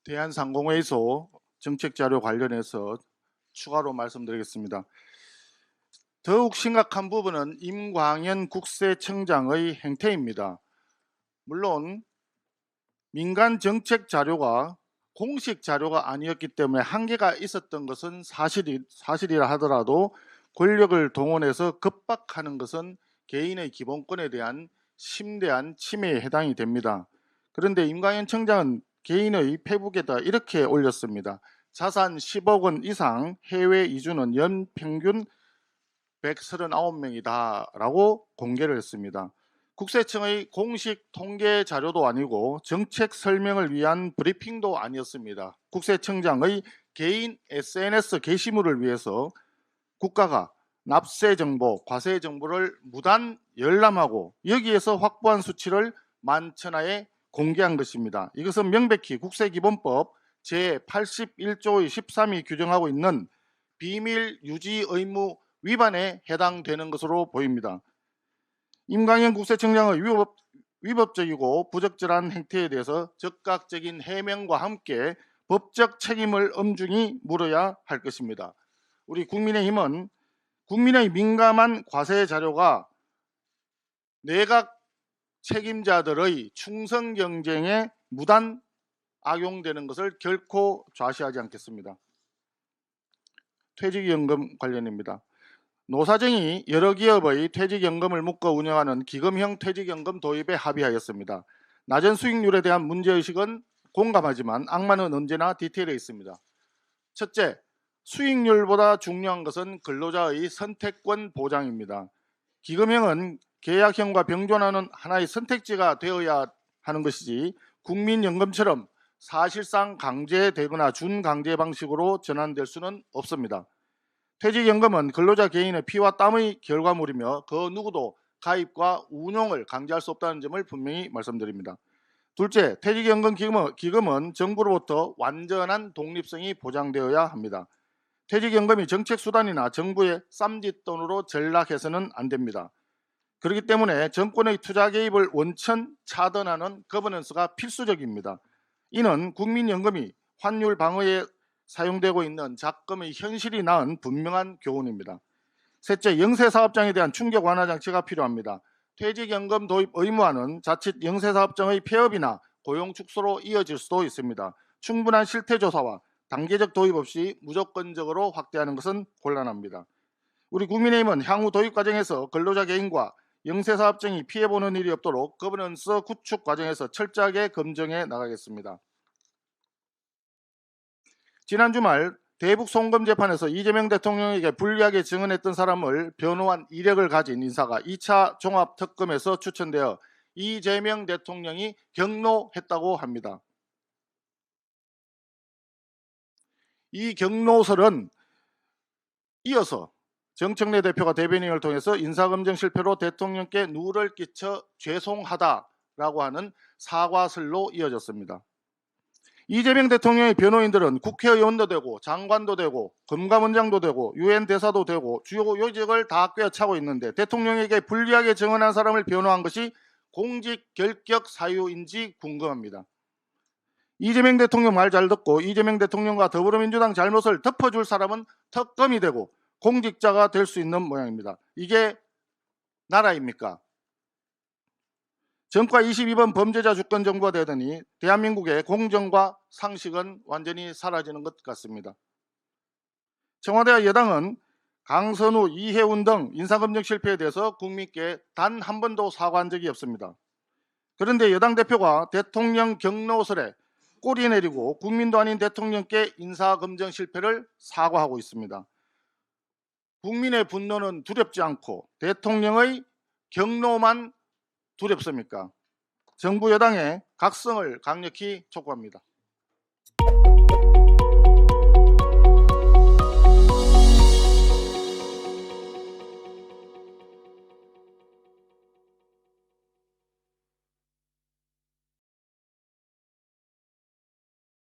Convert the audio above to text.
대한상공회의소 정책자료 관련해서 추가로 말씀드리겠습니다. 더욱 심각한 부분은 임광현 국세청장의 행태입니다. 물론 민간 정책 자료가 공식 자료가 아니었기 때문에 한계가 있었던 것은 사실이라 하더라도 권력을 동원해서 급박하는 것은 개인의 기본권에 대한 심대한 침해에 해당이 됩니다. 그런데 임광현 청장은 개인의 페북에다 이렇게 올렸습니다. 자산 10억 원 이상 해외 이주는 연평균 139명이다 라고 공개를 했습니다. 국세청의 공식 통계 자료도 아니고 정책 설명을 위한 브리핑도 아니었습니다. 국세청장의 개인 SNS 게시물을 위해서 국가가 납세 정보, 과세 정보를 무단 열람하고 여기에서 확보한 수치를 만천하에 공개한 것입니다. 이것은 명백히 국세기본법 제81조의 13이 규정하고 있는 비밀 유지 의무 위반에 해당되는 것으로 보입니다. 임광현 국세청장의 위법적이고 부적절한 행태에 대해서 적극적인 해명과 함께 법적 책임을 엄중히 물어야 할 것입니다. 우리 국민의힘은 국민의 민감한 과세 자료가 내각 책임자들의 충성 경쟁에 무단 악용되는 것을 결코 좌시하지 않겠습니다. 퇴직연금 관련입니다. 노사정이 여러 기업의 퇴직연금을 묶어 운영하는 기금형 퇴직연금 도입에 합의하였습니다. 낮은 수익률에 대한 문제의식은 공감하지만 악마는 언제나 디테일에 있습니다. 첫째, 수익률보다 중요한 것은 근로자의 선택권 보장입니다. 기금형은 계약형과 병존하는 하나의 선택지가 되어야 하는 것이지 국민연금처럼 사실상 강제되거나 준강제 방식으로 전환될 수는 없습니다. 퇴직연금은 근로자 개인의 피와 땀의 결과물이며 그 누구도 가입과 운용을 강제할 수 없다는 점을 분명히 말씀드립니다. 둘째, 퇴직연금 기금은 정부로부터 완전한 독립성이 보장되어야 합니다. 퇴직연금이 정책수단이나 정부의 쌈짓돈으로 전락해서는 안 됩니다. 그렇기 때문에 정권의 투자 개입을 원천 차단하는 거버넌스가 필수적입니다. 이는 국민연금이 환율 방어에 사용되고 있는 작금의 현실이 낳은 분명한 교훈입니다. 셋째, 영세사업장에 대한 충격 완화 장치가 필요합니다. 퇴직연금 도입 의무화는 자칫 영세사업장의 폐업이나 고용 축소로 이어질 수도 있습니다. 충분한 실태조사와 단계적 도입 없이 무조건적으로 확대하는 것은 곤란합니다. 우리 국민의힘은 향후 도입 과정에서 근로자 개인과 영세사업장이 피해보는 일이 없도록 거버넌스 구축 과정에서 철저하게 검증해 나가겠습니다. 지난 주말 대북 송금 재판에서 이재명 대통령에게 불리하게 증언했던 사람을 변호한 이력을 가진 인사가 2차 종합특검에서 추천되어 이재명 대통령이 경로했다고 합니다. 이 경로설은 이어서 정청래 대표가 대변인을 통해서 인사검증 실패로 대통령께 누를 끼쳐 죄송하다라고 하는 사과설로 이어졌습니다. 이재명 대통령의 변호인들은 국회의원도 되고 장관도 되고 검감원장도 되고 유엔 대사도 되고 주요 요직을 다 꿰차고 있는데 대통령에게 불리하게 증언한 사람을 변호한 것이 공직 결격 사유인지 궁금합니다. 이재명 대통령 말 잘 듣고 이재명 대통령과 더불어민주당 잘못을 덮어줄 사람은 특검이 되고 공직자가 될 수 있는 모양입니다. 이게 나라입니까? 정과 22번 범죄자 주권 정부가 되더니 대한민국의 공정과 상식은 완전히 사라지는 것 같습니다. 청와대와 여당은 강선우, 이해운 등 인사검증 실패에 대해서 국민께 단 한 번도 사과한 적이 없습니다. 그런데 여당 대표가 대통령 경로설에 꼬리 내리고 국민도 아닌 대통령께 인사검증 실패를 사과하고 있습니다. 국민의 분노는 두렵지 않고 대통령의 경로만 두렵습니까? 정부 여당의 각성을 강력히 촉구합니다.